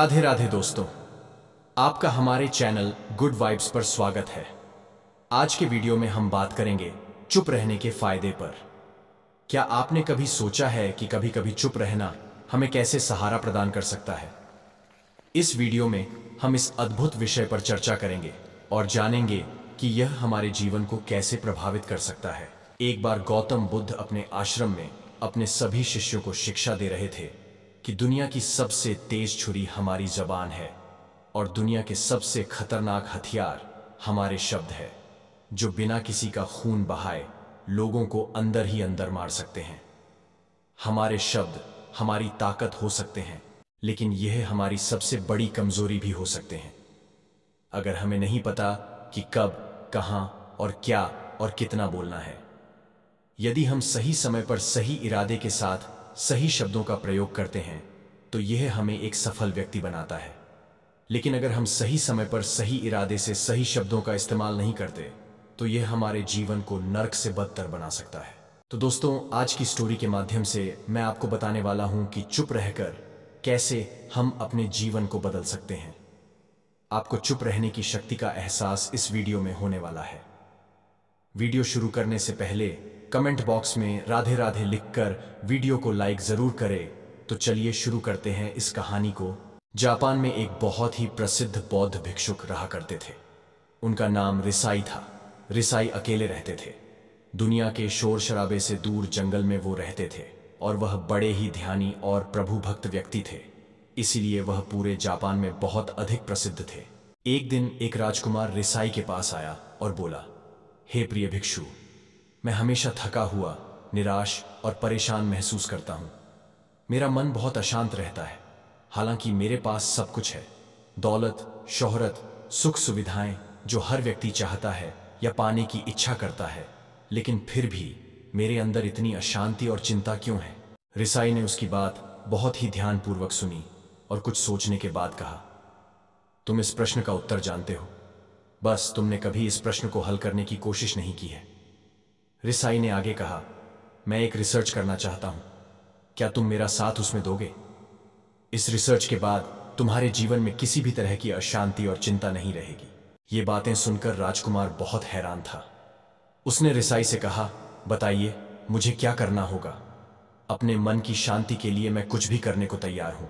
राधे राधे दोस्तों, आपका हमारे चैनल गुड वाइब्स पर स्वागत है। आज के वीडियो में हम बात करेंगे चुप रहने के फायदे पर। क्या आपने कभी सोचा है कि कभी कभी चुप रहना हमें कैसे सहारा प्रदान कर सकता है? इस वीडियो में हम इस अद्भुत विषय पर चर्चा करेंगे और जानेंगे कि यह हमारे जीवन को कैसे प्रभावित कर सकता है। एक बार गौतम बुद्ध अपने आश्रम में अपने सभी शिष्यों को शिक्षा दे रहे थे कि दुनिया की सबसे तेज छुरी हमारी जबान है और दुनिया के सबसे खतरनाक हथियार हमारे शब्द है, जो बिना किसी का खून बहाए लोगों को अंदर ही अंदर मार सकते हैं। हमारे शब्द हमारी ताकत हो सकते हैं, लेकिन यह हमारी सबसे बड़ी कमजोरी भी हो सकते हैं। अगर हमें नहीं पता कि कब, कहां और क्या और कितना बोलना है। यदि हम सही समय पर सही इरादे के साथ सही शब्दों का प्रयोग करते हैं तो यह हमें एक सफल व्यक्ति बनाता है। लेकिन अगर हम सही समय पर सही इरादे से सही शब्दों का इस्तेमाल नहीं करते तो यह हमारे जीवन को नर्क से बदतर बना सकता है। तो दोस्तों, आज की स्टोरी के माध्यम से मैं आपको बताने वाला हूं कि चुप रहकर कैसे हम अपने जीवन को बदल सकते हैं। आपको चुप रहने की शक्ति का एहसास इस वीडियो में होने वाला है। वीडियो शुरू करने से पहले कमेंट बॉक्स में राधे राधे लिखकर वीडियो को लाइक जरूर करें। तो चलिए शुरू करते हैं इस कहानी को। जापान में एक बहुत ही प्रसिद्ध बौद्ध भिक्षुक रहा करते थे। उनका नाम रिसाई था। रिसाई अकेले रहते थे। दुनिया के शोर शराबे से दूर जंगल में वो रहते थे और वह बड़े ही ध्यानी और प्रभु भक्त व्यक्ति थे, इसीलिए वह पूरे जापान में बहुत अधिक प्रसिद्ध थे। एक दिन एक राजकुमार रिसाई के पास आया और बोला, हे प्रिय भिक्षु, मैं हमेशा थका हुआ, निराश और परेशान महसूस करता हूँ। मेरा मन बहुत अशांत रहता है। हालांकि मेरे पास सब कुछ है, दौलत, शोहरत, सुख सुविधाएं जो हर व्यक्ति चाहता है या पाने की इच्छा करता है, लेकिन फिर भी मेरे अंदर इतनी अशांति और चिंता क्यों है? रिसाई ने उसकी बात बहुत ही ध्यानपूर्वक सुनी और कुछ सोचने के बाद कहा, तुम इस प्रश्न का उत्तर जानते हो, बस तुमने कभी इस प्रश्न को हल करने की कोशिश नहीं की है। रिसाई ने आगे कहा, मैं एक रिसर्च करना चाहता हूं, क्या तुम मेरा साथ उसमें दोगे? इस रिसर्च के बाद तुम्हारे जीवन में किसी भी तरह की अशांति और चिंता नहीं रहेगी। ये बातें सुनकर राजकुमार बहुत हैरान था। उसने रिसाई से कहा, बताइए मुझे क्या करना होगा? अपने मन की शांति के लिए मैं कुछ भी करने को तैयार हूं।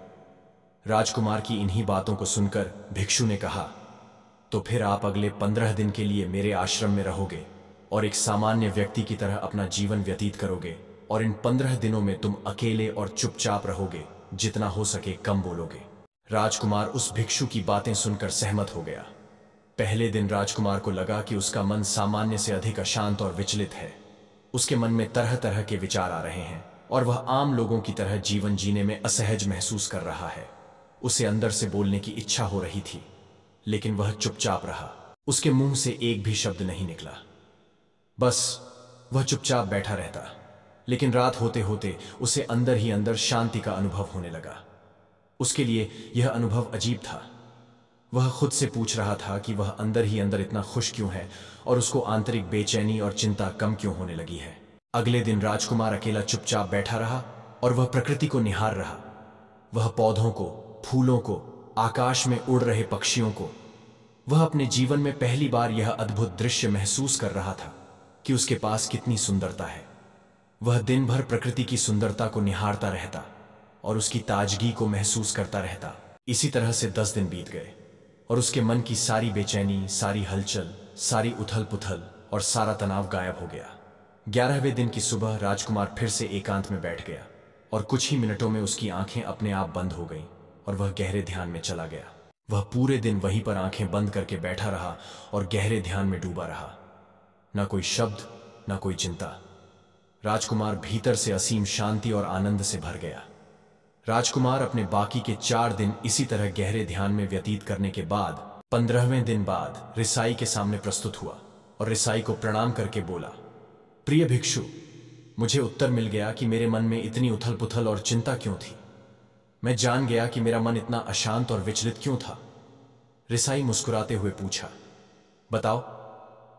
राजकुमार की इन्हीं बातों को सुनकर भिक्षु ने कहा, तो फिर आप अगले 15 दिन के लिए मेरे आश्रम में रहोगे और एक सामान्य व्यक्ति की तरह अपना जीवन व्यतीत करोगे, और इन 15 दिनों में तुम अकेले और चुपचाप रहोगे, जितना हो सके कम बोलोगे। राजकुमार उस भिक्षु की बातें सुनकर सहमत हो गया। पहले दिन राजकुमार को लगा कि उसका मन सामान्य से अधिक अशांत और विचलित है। उसके मन में तरह तरह के विचार आ रहे हैं और वह आम लोगों की तरह जीवन जीने में असहज महसूस कर रहा है। उसे अंदर से बोलने की इच्छा हो रही थी, लेकिन वह चुपचाप रहा। उसके मुंह से एक भी शब्द नहीं निकला। बस वह चुपचाप बैठा रहता। लेकिन रात होते होते उसे अंदर ही अंदर शांति का अनुभव होने लगा। उसके लिए यह अनुभव अजीब था। वह खुद से पूछ रहा था कि वह अंदर ही अंदर इतना खुश क्यों है और उसको आंतरिक बेचैनी और चिंता कम क्यों होने लगी है। अगले दिन राजकुमार अकेला चुपचाप बैठा रहा और वह प्रकृति को निहार रहा। वह पौधों को, फूलों को, आकाश में उड़ रहे पक्षियों को। वह अपने जीवन में पहली बार यह अद्भुत दृश्य महसूस कर रहा था कि उसके पास कितनी सुंदरता है। वह दिन भर प्रकृति की सुंदरता को निहारता रहता और उसकी ताजगी को महसूस करता रहता। इसी तरह से 10 दिन बीत गए और उसके मन की सारी बेचैनी, सारी हलचल, सारी उथल पुथल और सारा तनाव गायब हो गया। 11वें दिन की सुबह राजकुमार फिर से एकांत में बैठ गया और कुछ ही मिनटों में उसकी आंखें अपने आप बंद हो गईं और वह गहरे ध्यान में चला गया। वह पूरे दिन वहीं पर आंखें बंद करके बैठा रहा और गहरे ध्यान में डूबा रहा। न कोई शब्द, न कोई चिंता। राजकुमार भीतर से असीम शांति और आनंद से भर गया। राजकुमार अपने बाकी के 4 दिन इसी तरह गहरे ध्यान में व्यतीत करने के बाद 15वें दिन बाद रिसाई के सामने प्रस्तुत हुआ और रिसाई को प्रणाम करके बोला, प्रिय भिक्षु, मुझे उत्तर मिल गया कि मेरे मन में इतनी उथल पुथल और चिंता क्यों थी। मैं जान गया कि मेरा मन इतना अशांत और विचलित क्यों था। रिसाई मुस्कुराते हुए पूछा, बताओ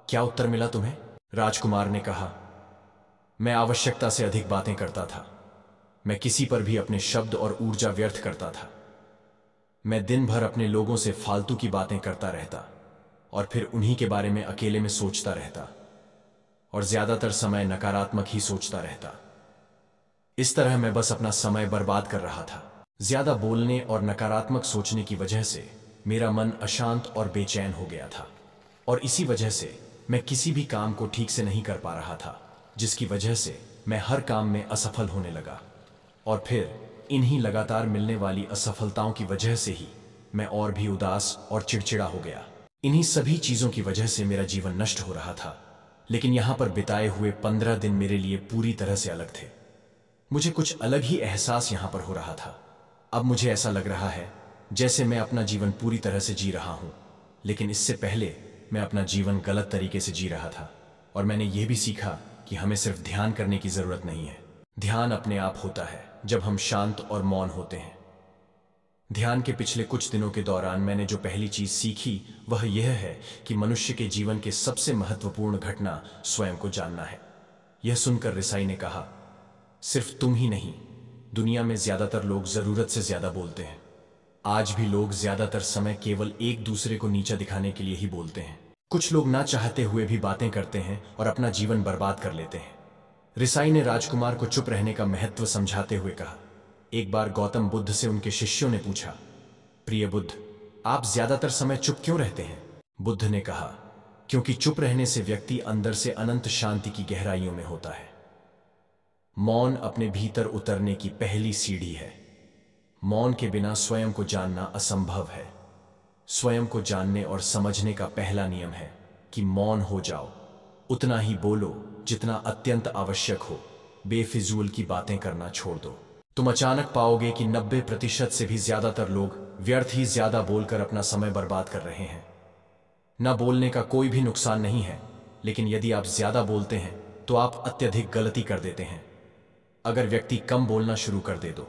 क्या उत्तर मिला तुम्हें? राजकुमार ने कहा, मैं आवश्यकता से अधिक बातें करता था। मैं किसी पर भी अपने शब्द और ऊर्जा व्यर्थ करता था। मैं दिन भर अपने लोगों से फालतू की बातें करता रहता और फिर उन्हीं के बारे में अकेले में सोचता रहता और ज्यादातर समय नकारात्मक ही सोचता रहता। इस तरह मैं बस अपना समय बर्बाद कर रहा था। ज्यादा बोलने और नकारात्मक सोचने की वजह से मेरा मन अशांत और बेचैन हो गया था और इसी वजह से मैं किसी भी काम को ठीक से नहीं कर पा रहा था, जिसकी वजह से मैं हर काम में असफल होने लगा। और फिर इन्हीं लगातार मिलने वाली असफलताओं की वजह से ही मैं और भी उदास और चिड़चिड़ा हो गया। इन्हीं सभी चीजों की वजह से मेरा जीवन नष्ट हो रहा था। लेकिन यहां पर बिताए हुए 15 दिन मेरे लिए पूरी तरह से अलग थे। मुझे कुछ अलग ही एहसास यहां पर हो रहा था। अब मुझे ऐसा लग रहा है जैसे मैं अपना जीवन पूरी तरह से जी रहा हूं, लेकिन इससे पहले मैं अपना जीवन गलत तरीके से जी रहा था। और मैंने यह भी सीखा कि हमें सिर्फ ध्यान करने की जरूरत नहीं है। ध्यान अपने आप होता है जब हम शांत और मौन होते हैं। ध्यान के पिछले कुछ दिनों के दौरान मैंने जो पहली चीज सीखी वह यह है कि मनुष्य के जीवन के सबसे महत्वपूर्ण घटना स्वयं को जानना है। यह सुनकर रिसाई ने कहा, सिर्फ तुम ही नहीं, दुनिया में ज्यादातर लोग जरूरत से ज्यादा बोलते हैं। आज भी लोग ज्यादातर समय केवल एक दूसरे को नीचा दिखाने के लिए ही बोलते हैं। कुछ लोग ना चाहते हुए भी बातें करते हैं और अपना जीवन बर्बाद कर लेते हैं। रिसाई ने राजकुमार को चुप रहने का महत्व समझाते हुए कहा, एक बार गौतम बुद्ध से उनके शिष्यों ने पूछा, प्रिय बुद्ध, आप ज्यादातर समय चुप क्यों रहते हैं? बुद्ध ने कहा, क्योंकि चुप रहने से व्यक्ति अंदर से अनंत शांति की गहराइयों में होता है। मौन अपने भीतर उतरने की पहली सीढ़ी है। मौन के बिना स्वयं को जानना असंभव है। स्वयं को जानने और समझने का पहला नियम है कि मौन हो जाओ। उतना ही बोलो जितना अत्यंत आवश्यक हो। बेफिजूल की बातें करना छोड़ दो। तुम अचानक पाओगे कि 90% से भी ज्यादातर लोग व्यर्थ ही ज्यादा बोलकर अपना समय बर्बाद कर रहे हैं। न बोलने का कोई भी नुकसान नहीं है, लेकिन यदि आप ज्यादा बोलते हैं तो आप अत्यधिक गलती कर देते हैं। अगर व्यक्ति कम बोलना शुरू कर दे तो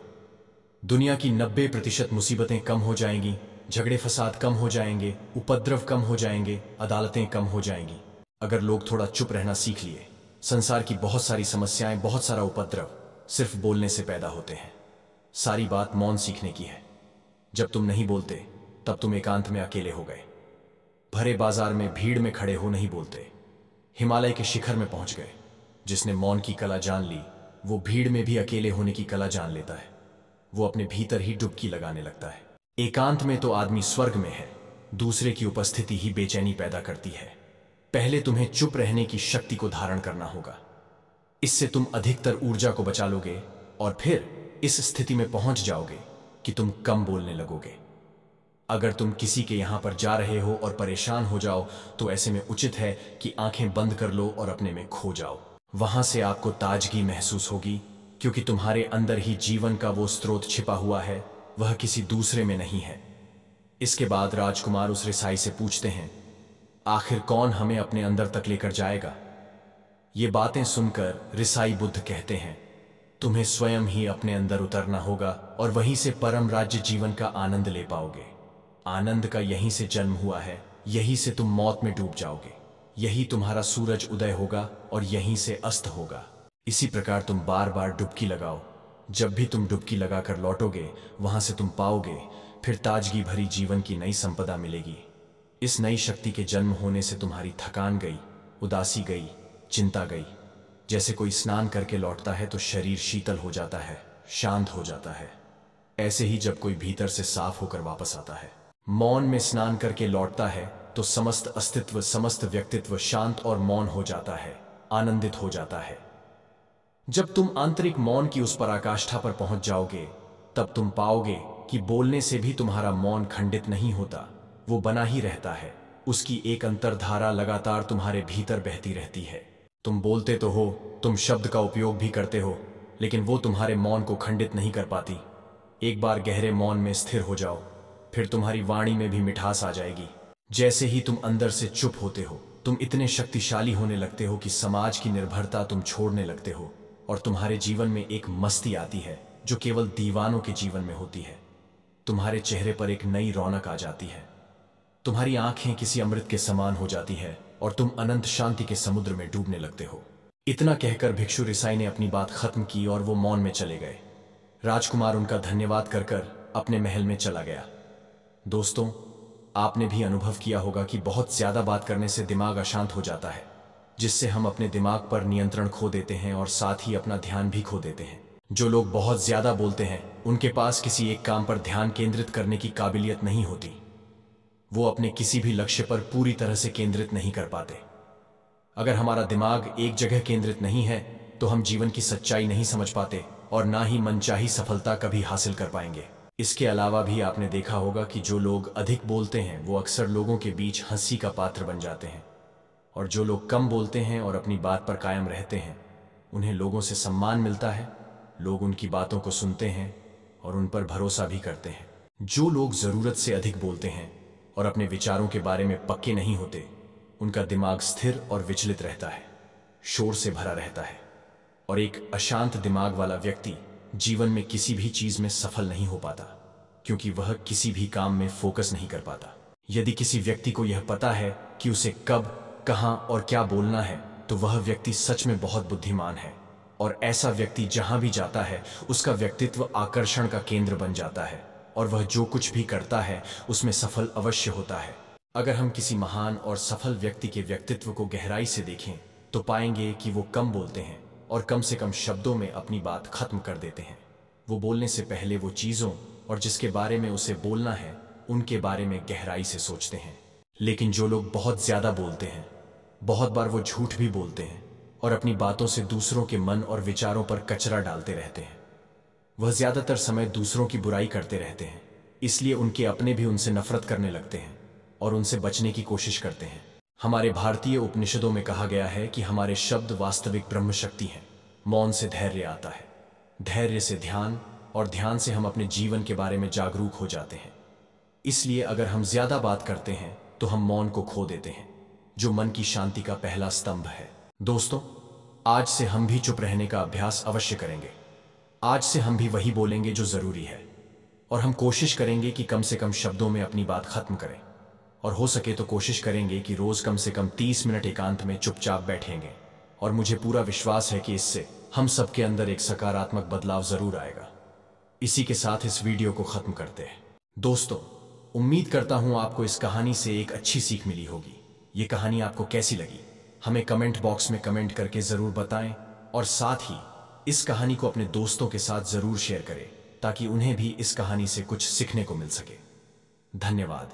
दुनिया की 90% मुसीबतें कम हो जाएंगी, झगड़े फसाद कम हो जाएंगे, उपद्रव कम हो जाएंगे, अदालतें कम हो जाएंगी। अगर लोग थोड़ा चुप रहना सीख लिए, संसार की बहुत सारी समस्याएं, बहुत सारा उपद्रव सिर्फ बोलने से पैदा होते हैं। सारी बात मौन सीखने की है। जब तुम नहीं बोलते तब तुम एकांत में अकेले हो गए। भरे बाजार में भीड़ में खड़े हो नहीं बोलते, हिमालय के शिखर में पहुंच गए। जिसने मौन की कला जान ली वो भीड़ में भी अकेले होने की कला जान लेता है। वो अपने भीतर ही डुबकी लगाने लगता है। एकांत में तो आदमी स्वर्ग में है। दूसरे की उपस्थिति ही बेचैनी पैदा करती है। पहले तुम्हें चुप रहने की शक्ति को धारण करना होगा। इससे तुम अधिकतर ऊर्जा को बचा लोगे और फिर इस स्थिति में पहुंच जाओगे कि तुम कम बोलने लगोगे। अगर तुम किसी के यहां पर जा रहे हो और परेशान हो जाओ तो ऐसे में उचित है कि आंखें बंद कर लो और अपने में खो जाओ। वहां से आपको ताजगी महसूस होगी, क्योंकि तुम्हारे अंदर ही जीवन का वो स्रोत छिपा हुआ है, वह किसी दूसरे में नहीं है। इसके बाद राजकुमार उस रिसाई से पूछते हैं, आखिर कौन हमें अपने अंदर तक लेकर जाएगा? ये बातें सुनकर रिसाई बुद्ध कहते हैं, तुम्हें स्वयं ही अपने अंदर उतरना होगा और वहीं से परम राज्य जीवन का आनंद ले पाओगे। आनंद का यहीं से जन्म हुआ है, यहीं से तुम मौत में डूब जाओगे। यही तुम्हारा सूरज उदय होगा और यहीं से अस्त होगा। इसी प्रकार तुम बार बार डुबकी लगाओ। जब भी तुम डुबकी लगाकर लौटोगे वहां से तुम पाओगे फिर ताजगी भरी जीवन की नई संपदा मिलेगी। इस नई शक्ति के जन्म होने से तुम्हारी थकान गई, उदासी गई, चिंता गई। जैसे कोई स्नान करके लौटता है तो शरीर शीतल हो जाता है, शांत हो जाता है। ऐसे ही जब कोई भीतर से साफ होकर वापस आता है, मौन में स्नान करके लौटता है, तो समस्त अस्तित्व, समस्त व्यक्तित्व शांत और मौन हो जाता है, आनंदित हो जाता है। जब तुम आंतरिक मौन की उस पराकाष्ठा पर पहुंच जाओगे तब तुम पाओगे कि बोलने से भी तुम्हारा मौन खंडित नहीं होता, वो बना ही रहता है। उसकी एक अंतर्धारा लगातार तुम्हारे भीतर बहती रहती है। तुम बोलते तो हो, तुम शब्द का उपयोग भी करते हो, लेकिन वो तुम्हारे मौन को खंडित नहीं कर पाती। एक बार गहरे मौन में स्थिर हो जाओ, फिर तुम्हारी वाणी में भी मिठास आ जाएगी। जैसे ही तुम अंदर से चुप होते हो, तुम इतने शक्तिशाली होने लगते हो कि समाज की निर्भरता तुम छोड़ने लगते हो और तुम्हारे जीवन में एक मस्ती आती है जो केवल दीवानों के जीवन में होती है। तुम्हारे चेहरे पर एक नई रौनक आ जाती है। तुम्हारी आंखें किसी अमृत के समान हो जाती है और तुम अनंत शांति के समुद्र में डूबने लगते हो। इतना कहकर भिक्षु रिसाई ने अपनी बात खत्म की और वो मौन में चले गए। राजकुमार उनका धन्यवाद कर अपने महल में चला गया। दोस्तों, आपने भी अनुभव किया होगा कि बहुत ज्यादा बात करने से दिमाग अशांत हो जाता है, जिससे हम अपने दिमाग पर नियंत्रण खो देते हैं और साथ ही अपना ध्यान भी खो देते हैं। जो लोग बहुत ज्यादा बोलते हैं उनके पास किसी एक काम पर ध्यान केंद्रित करने की काबिलियत नहीं होती। वो अपने किसी भी लक्ष्य पर पूरी तरह से केंद्रित नहीं कर पाते। अगर हमारा दिमाग एक जगह केंद्रित नहीं है तो हम जीवन की सच्चाई नहीं समझ पाते और ना ही मनचाही सफलता कभी हासिल कर पाएंगे। इसके अलावा भी आपने देखा होगा कि जो लोग अधिक बोलते हैं वो अक्सर लोगों के बीच हंसी का पात्र बन जाते हैं, और जो लोग कम बोलते हैं और अपनी बात पर कायम रहते हैं उन्हें लोगों से सम्मान मिलता है। लोग उनकी बातों को सुनते हैं और उन पर भरोसा भी करते हैं। जो लोग जरूरत से अधिक बोलते हैं और अपने विचारों के बारे में पक्के नहीं होते, उनका दिमाग स्थिर और विचलित रहता है, शोर से भरा रहता है, और एक अशांत दिमाग वाला व्यक्ति जीवन में किसी भी चीज में सफल नहीं हो पाता, क्योंकि वह किसी भी काम में फोकस नहीं कर पाता। यदि किसी व्यक्ति को यह पता है कि उसे कब, कहां और क्या बोलना है, तो वह व्यक्ति सच में बहुत बुद्धिमान है, और ऐसा व्यक्ति जहां भी जाता है उसका व्यक्तित्व आकर्षण का केंद्र बन जाता है और वह जो कुछ भी करता है उसमें सफल अवश्य होता है। अगर हम किसी महान और सफल व्यक्ति के व्यक्तित्व को गहराई से देखें तो पाएंगे कि वो कम बोलते हैं और कम से कम शब्दों में अपनी बात खत्म कर देते हैं। वो बोलने से पहले वो चीजों और जिसके बारे में उसे बोलना है उनके बारे में गहराई से सोचते हैं। लेकिन जो लोग बहुत ज्यादा बोलते हैं, बहुत बार वो झूठ भी बोलते हैं और अपनी बातों से दूसरों के मन और विचारों पर कचरा डालते रहते हैं। वह ज्यादातर समय दूसरों की बुराई करते रहते हैं, इसलिए उनके अपने भी उनसे नफरत करने लगते हैं और उनसे बचने की कोशिश करते हैं। हमारे भारतीय उपनिषदों में कहा गया है कि हमारे शब्द वास्तविक ब्रह्म शक्ति हैं। मौन से धैर्य आता है, धैर्य से ध्यान, और ध्यान से हम अपने जीवन के बारे में जागरूक हो जाते हैं। इसलिए अगर हम ज्यादा बात करते हैं तो हम मौन को खो देते हैं, जो मन की शांति का पहला स्तंभ है। दोस्तों, आज से हम भी चुप रहने का अभ्यास अवश्य करेंगे। आज से हम भी वही बोलेंगे जो जरूरी है, और हम कोशिश करेंगे कि कम से कम शब्दों में अपनी बात खत्म करें, और हो सके तो कोशिश करेंगे कि रोज कम से कम 30 मिनट एकांत में चुपचाप बैठेंगे। और मुझे पूरा विश्वास है कि इससे हम सबके अंदर एक सकारात्मक बदलाव जरूर आएगा। इसी के साथ इस वीडियो को खत्म करते हैं। दोस्तों, उम्मीद करता हूं आपको इस कहानी से एक अच्छी सीख मिली होगी। ये कहानी आपको कैसी लगी हमें कमेंट बॉक्स में कमेंट करके जरूर बताएं, और साथ ही इस कहानी को अपने दोस्तों के साथ जरूर शेयर करें ताकि उन्हें भी इस कहानी से कुछ सीखने को मिल सके। धन्यवाद।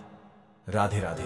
राधे राधे।